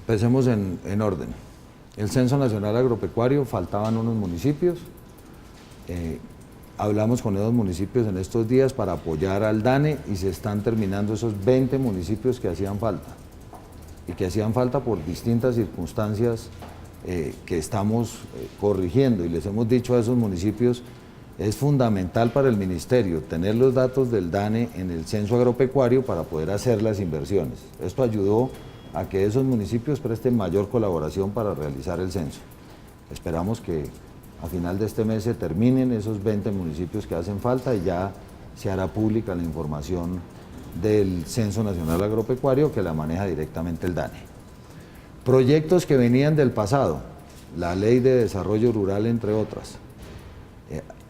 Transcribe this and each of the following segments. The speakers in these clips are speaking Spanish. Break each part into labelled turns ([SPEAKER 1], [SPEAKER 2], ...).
[SPEAKER 1] Empecemos en orden. El Censo Nacional Agropecuario, faltaban unos municipios. Hablamos con esos municipios en estos días para apoyar al DANE y se están terminando esos 20 municipios que hacían falta. Y que hacían falta por distintas circunstancias que estamos corrigiendo. Y les hemos dicho a esos municipios, es fundamental para el ministerio tener los datos del DANE en el censo agropecuario para poder hacer las inversiones. Esto ayudó a que esos municipios presten mayor colaboración para realizar el censo. Esperamos que a final de este mes se terminen esos 20 municipios que hacen falta y ya se hará pública la información del Censo Nacional Agropecuario que la maneja directamente el DANE. Proyectos que venían del pasado, la Ley de Desarrollo Rural entre otras.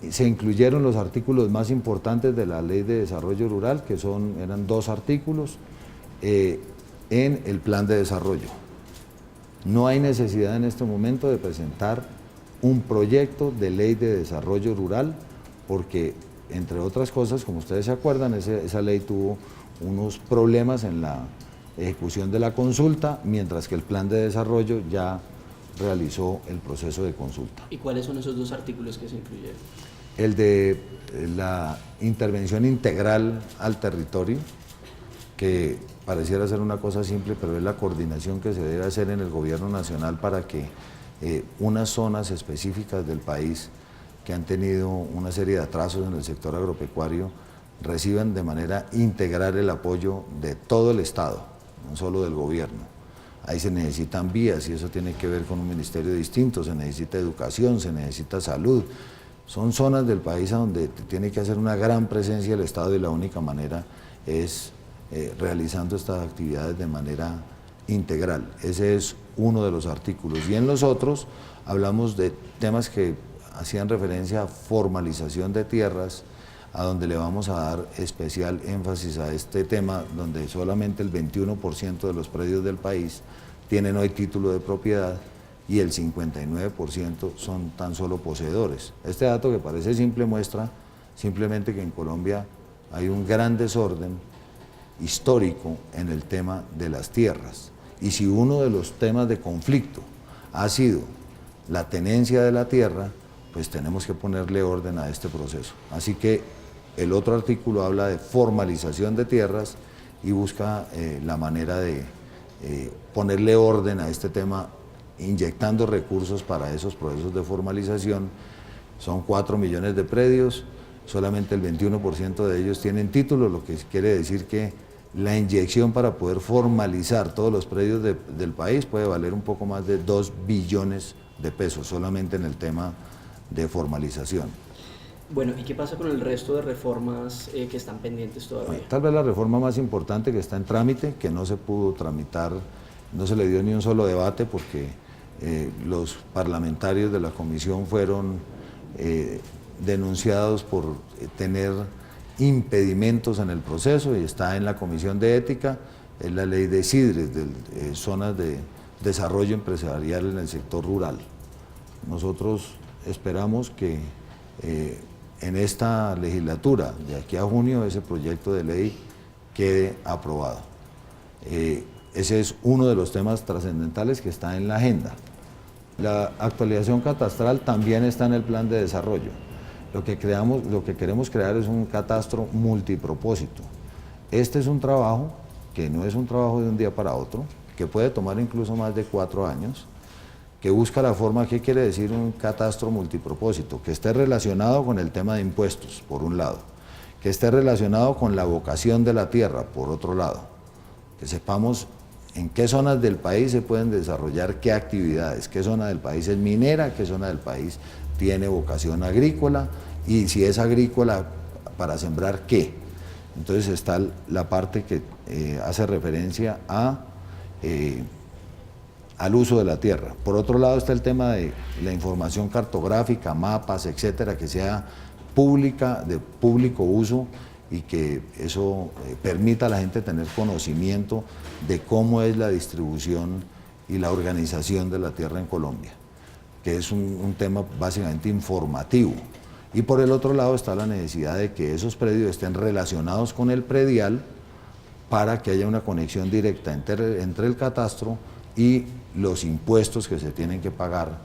[SPEAKER 1] Se incluyeron los artículos más importantes de la Ley de Desarrollo Rural, que eran 2 artículos, en el plan de desarrollo. No hay necesidad en este momento de presentar un proyecto de ley de desarrollo rural porque, entre otras cosas, como ustedes se acuerdan, esa ley tuvo unos problemas en la ejecución de la consulta, mientras que el plan de desarrollo ya realizó el proceso de consulta.
[SPEAKER 2] ¿Y cuáles son esos 2 artículos que se incluyeron?
[SPEAKER 1] El de la intervención integral al territorio, que pareciera ser una cosa simple, pero es la coordinación que se debe hacer en el gobierno nacional para que unas zonas específicas del país que han tenido una serie de atrasos en el sector agropecuario reciban de manera integral el apoyo de todo el Estado, no solo del gobierno. Ahí se necesitan vías y eso tiene que ver con un ministerio distinto, se necesita educación, se necesita salud. Son zonas del país a donde tiene que hacer una gran presencia el Estado y la única manera es realizando estas actividades de manera integral. Ese es uno de los artículos. Y en los otros hablamos de temas que hacían referencia a formalización de tierras, a donde le vamos a dar especial énfasis a este tema, donde solamente el 21% de los predios del país tienen hoy título de propiedad y el 59% son tan solo poseedores. Este dato, que parece simple, muestra simplemente que en Colombia hay un gran desorden histórico en el tema de las tierras. Y si uno de los temas de conflicto ha sido la tenencia de la tierra, pues tenemos que ponerle orden a este proceso. Así que el otro artículo habla de formalización de tierras y busca la manera de ponerle orden a este tema, inyectando recursos para esos procesos de formalización. Son 4 millones de predios, solamente el 21% de ellos tienen título, lo que quiere decir que la inyección para poder formalizar todos los predios del país puede valer un poco más de 2 billones de pesos, solamente en el tema de formalización.
[SPEAKER 2] Bueno, ¿y qué pasa con el resto de reformas que están pendientes todavía?
[SPEAKER 1] Bueno, tal vez la reforma más importante que está en trámite, que no se pudo tramitar, no se le dio ni un solo debate porque los parlamentarios de la comisión fueron denunciados por tener impedimentos en el proceso y está en la Comisión de Ética, es la ley de CIDRES, de zonas de desarrollo empresarial en el sector rural. Nosotros esperamos que en esta legislatura, de aquí a junio, ese proyecto de ley quede aprobado. Ese es uno de los temas trascendentales que está en la agenda. La actualización catastral también está en el plan de desarrollo. Lo que queremos crear es un catastro multipropósito. Este es un trabajo que no es un trabajo de un día para otro, que puede tomar incluso más de 4 años, que busca la forma. ¿Qué quiere decir un catastro multipropósito? Que esté relacionado con el tema de impuestos, por un lado, que esté relacionado con la vocación de la tierra, por otro lado, que sepamos en qué zonas del país se pueden desarrollar qué actividades, qué zona del país es minera, qué zona del país tiene vocación agrícola y si es agrícola, para sembrar qué. Entonces está la parte que hace referencia al uso de la tierra. Por otro lado está el tema de la información cartográfica, mapas, etcétera, que sea pública, de público uso y que eso permita a la gente tener conocimiento de cómo es la distribución y la organización de la tierra en Colombia, que es un tema básicamente informativo. Y por el otro lado está la necesidad de que esos predios estén relacionados con el predial para que haya una conexión directa entre el catastro y los impuestos que se tienen que pagar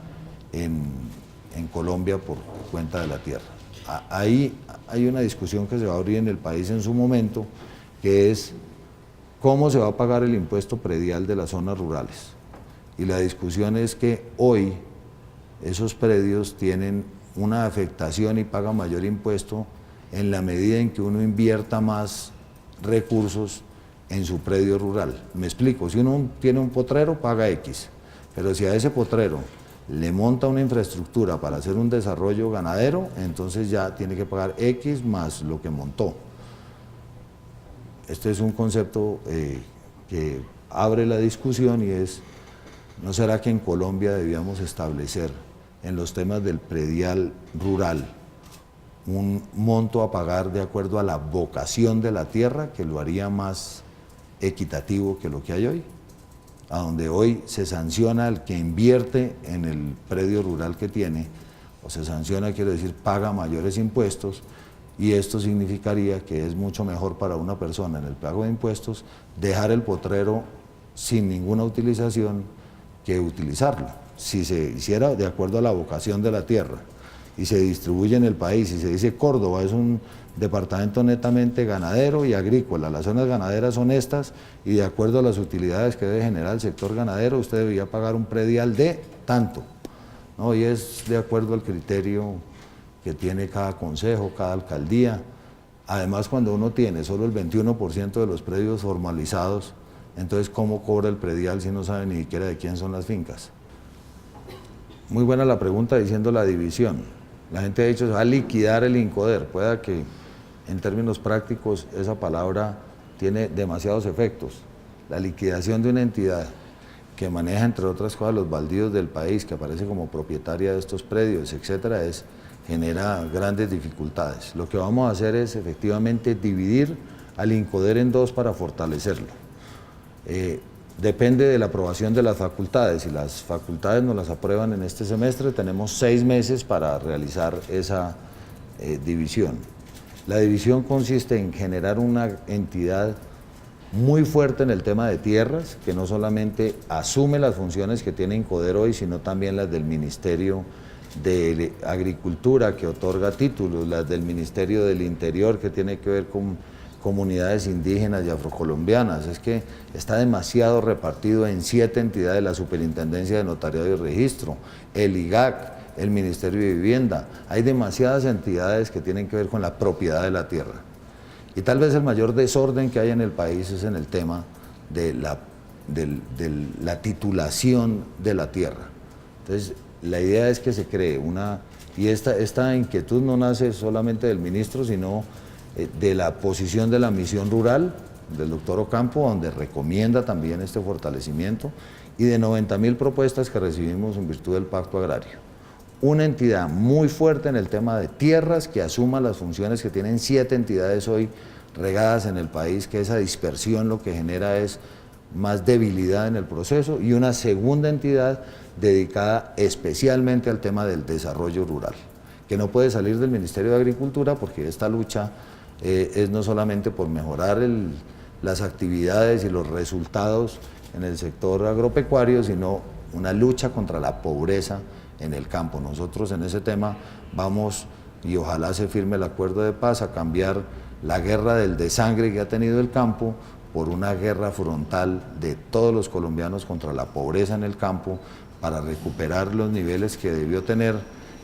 [SPEAKER 1] en Colombia por cuenta de la tierra. Ahí hay una discusión que se va a abrir en el país en su momento, que es cómo se va a pagar el impuesto predial de las zonas rurales. Y la discusión es que hoy esos predios tienen una afectación y pagan mayor impuesto en la medida en que uno invierta más recursos en su predio rural. Me explico, si uno tiene un potrero paga X, pero si a ese potrero le monta una infraestructura para hacer un desarrollo ganadero, entonces ya tiene que pagar X más lo que montó. Este es un concepto que abre la discusión y es, ¿no será que en Colombia debíamos establecer en los temas del predial rural un monto a pagar de acuerdo a la vocación de la tierra, que lo haría más equitativo que lo que hay hoy? A donde hoy se sanciona al que invierte en el predio rural que tiene, o se sanciona, quiero decir, paga mayores impuestos, y esto significaría que es mucho mejor para una persona en el pago de impuestos dejar el potrero sin ninguna utilización que utilizarlo. Si se hiciera de acuerdo a la vocación de la tierra y se distribuye en el país y se dice Córdoba es un departamento netamente ganadero y agrícola, las zonas ganaderas son estas y de acuerdo a las utilidades que debe generar el sector ganadero usted debería pagar un predial de tanto, ¿no? Y es de acuerdo al criterio que tiene cada consejo, cada alcaldía. Además, cuando uno tiene solo el 21% de los predios formalizados, entonces ¿cómo cobra el predial si no sabe ni siquiera de quién son las fincas? Muy buena la pregunta diciendo la división. La gente ha dicho se va a liquidar el INCODER. Pueda que en términos prácticos esa palabra tiene demasiados efectos. La liquidación de una entidad que maneja, entre otras cosas, los baldíos del país, que aparece como propietaria de estos predios, etcétera, genera grandes dificultades. Lo que vamos a hacer es efectivamente dividir al INCODER en dos para fortalecerlo. Depende de la aprobación de las facultades. Si las facultades nos las aprueban en este semestre, tenemos 6 meses para realizar esa división. La división consiste en generar una entidad muy fuerte en el tema de tierras, que no solamente asume las funciones que tiene INCODER hoy, sino también las del Ministerio de Agricultura, que otorga títulos, las del Ministerio del Interior, que tiene que ver con comunidades indígenas y afrocolombianas. Es que está demasiado repartido en 7 entidades: la Superintendencia de Notariado y Registro, el IGAC, el Ministerio de Vivienda. Hay demasiadas entidades que tienen que ver con la propiedad de la tierra. Y tal vez el mayor desorden que hay en el país es en el tema de la titulación de la tierra. Entonces, la idea es que se cree una, y esta inquietud no nace solamente del ministro, sino de la posición de la misión rural del doctor Ocampo, donde recomienda también este fortalecimiento, y de 90.000 propuestas que recibimos en virtud del Pacto Agrario. Una entidad muy fuerte en el tema de tierras que asuma las funciones que tienen 7 entidades hoy regadas en el país, que esa dispersión lo que genera es más debilidad en el proceso, y una segunda entidad dedicada especialmente al tema del desarrollo rural, que no puede salir del Ministerio de Agricultura, porque esta lucha es no solamente por mejorar las actividades y los resultados en el sector agropecuario, sino una lucha contra la pobreza en el campo. Nosotros en ese tema vamos, y ojalá se firme el acuerdo de paz, a cambiar la guerra del desangre que ha tenido el campo por una guerra frontal de todos los colombianos contra la pobreza en el campo, para recuperar los niveles que debió tener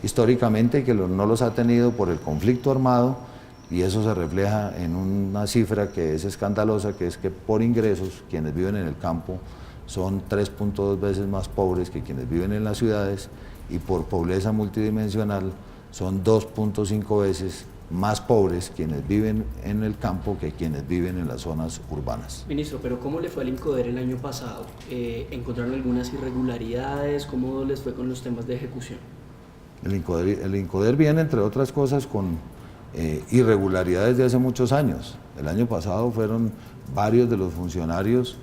[SPEAKER 1] históricamente y que no los ha tenido por el conflicto armado, y eso se refleja en una cifra que es escandalosa, que es que por ingresos quienes viven en el campo son 3.2 veces más pobres que quienes viven en las ciudades, y por pobreza multidimensional son 2.5 veces más pobres quienes viven en el campo que quienes viven en las zonas urbanas.
[SPEAKER 2] Ministro, pero ¿cómo le fue al INCODER el año pasado? ¿Encontraron algunas irregularidades? ¿Cómo les fue con los temas de ejecución?
[SPEAKER 1] El INCODER viene, entre otras cosas, con irregularidades de hace muchos años. El año pasado fueron varios de los funcionarios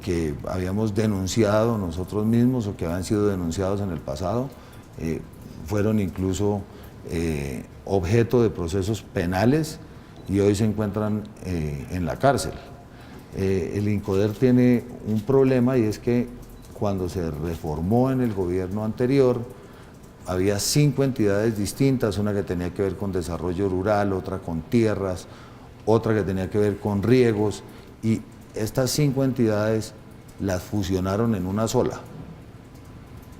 [SPEAKER 1] que habíamos denunciado nosotros mismos o que habían sido denunciados en el pasado, fueron incluso objeto de procesos penales y hoy se encuentran en la cárcel. El INCODER tiene un problema, y es que cuando se reformó en el gobierno anterior, había 5 entidades distintas, una que tenía que ver con desarrollo rural, otra con tierras, otra que tenía que ver con riegos, y estas 5 entidades las fusionaron en una sola,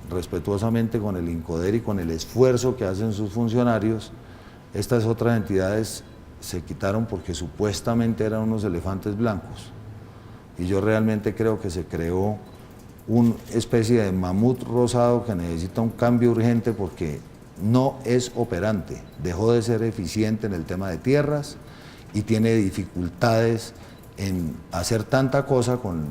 [SPEAKER 1] respetuosamente con el INCODER y con el esfuerzo que hacen sus funcionarios. Estas otras entidades se quitaron porque supuestamente eran unos elefantes blancos, y yo realmente creo que se creó una especie de mamut rosado que necesita un cambio urgente porque no es operante, dejó de ser eficiente en el tema de tierras y tiene dificultades en hacer tanta cosa con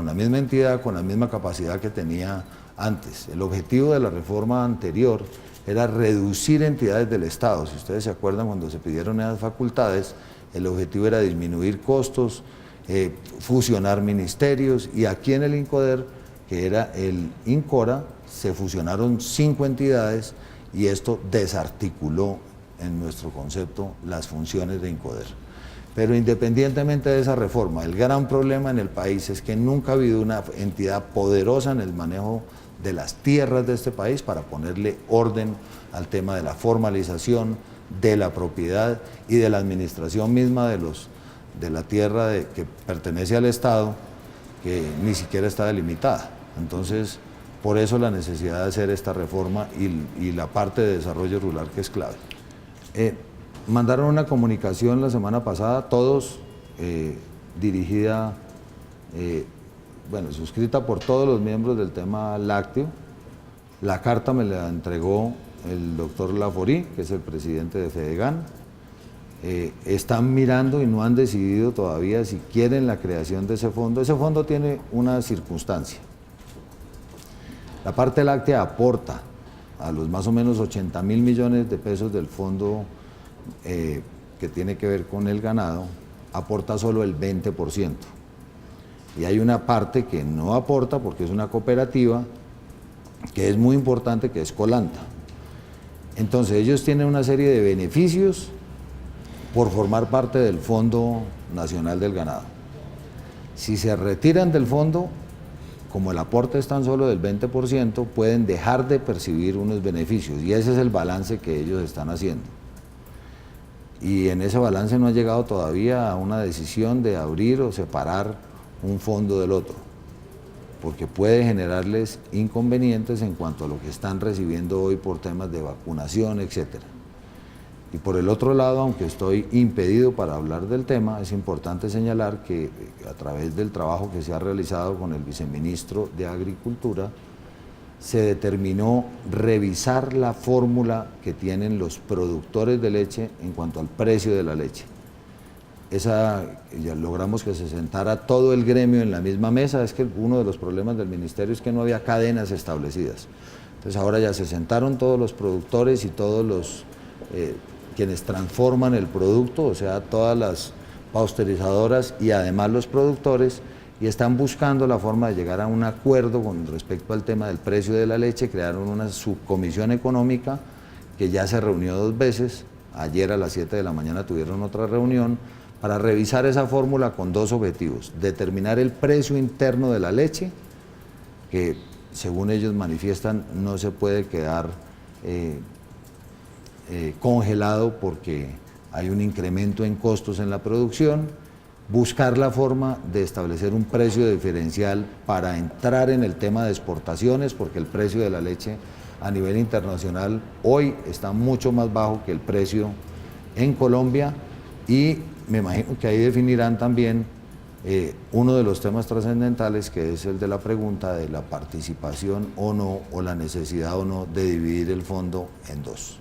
[SPEAKER 1] la misma entidad, con la misma capacidad que tenía antes. El objetivo de la reforma anterior era reducir entidades del Estado. Si ustedes se acuerdan, cuando se pidieron esas facultades, el objetivo era disminuir costos, fusionar ministerios, y aquí en el INCODER, que era el INCORA, se fusionaron 5 entidades y esto desarticuló en nuestro concepto las funciones de INCODER. Pero independientemente de esa reforma, el gran problema en el país es que nunca ha habido una entidad poderosa en el manejo de las tierras de este país para ponerle orden al tema de la formalización, de la propiedad y de la administración misma de la tierra que pertenece al Estado, que ni siquiera está delimitada. Entonces, por eso la necesidad de hacer esta reforma y la parte de desarrollo rural, que es clave. Mandaron una comunicación la semana pasada, todos, dirigida, suscrita por todos los miembros del tema lácteo. La carta me la entregó el doctor Laforí, que es el presidente de Fedegan. Están mirando y no han decidido todavía si quieren la creación de ese fondo. Ese fondo tiene una circunstancia. La parte láctea aporta a los más o menos 80.000 millones de pesos del fondo que tiene que ver con el ganado, aporta solo el 20%. Y hay una parte que no aporta porque es una cooperativa, que es muy importante, que es Colanta. Entonces ellos tienen una serie de beneficios por formar parte del Fondo Nacional del Ganado. Si se retiran del fondo, como el aporte es tan solo del 20%, pueden dejar de percibir unos beneficios, y ese es el balance que ellos están haciendo. Y en ese balance no ha llegado todavía a una decisión de abrir o separar un fondo del otro, porque puede generarles inconvenientes en cuanto a lo que están recibiendo hoy por temas de vacunación, etcétera. Y por el otro lado, aunque estoy impedido para hablar del tema, es importante señalar que a través del trabajo que se ha realizado con el viceministro de Agricultura, se determinó revisar la fórmula que tienen los productores de leche en cuanto al precio de la leche. Ya logramos que se sentara todo el gremio en la misma mesa. Es que uno de los problemas del ministerio es que no había cadenas establecidas. Entonces ahora ya se sentaron todos los productores y todos los quienes transforman el producto, o sea, todas las pasteurizadoras y además los productores, y están buscando la forma de llegar a un acuerdo con respecto al tema del precio de la leche. Crearon una subcomisión económica que ya se reunió 2 veces, ayer a las 7 de la mañana tuvieron otra reunión para revisar esa fórmula con 2 objetivos: determinar el precio interno de la leche, que según ellos manifiestan no se puede quedar congelado porque hay un incremento en costos en la producción, buscar la forma de establecer un precio diferencial para entrar en el tema de exportaciones, porque el precio de la leche a nivel internacional hoy está mucho más bajo que el precio en Colombia, y me imagino que ahí definirán también uno de los temas trascendentales, que es el de la pregunta de la participación o no, o la necesidad o no de dividir el fondo en 2.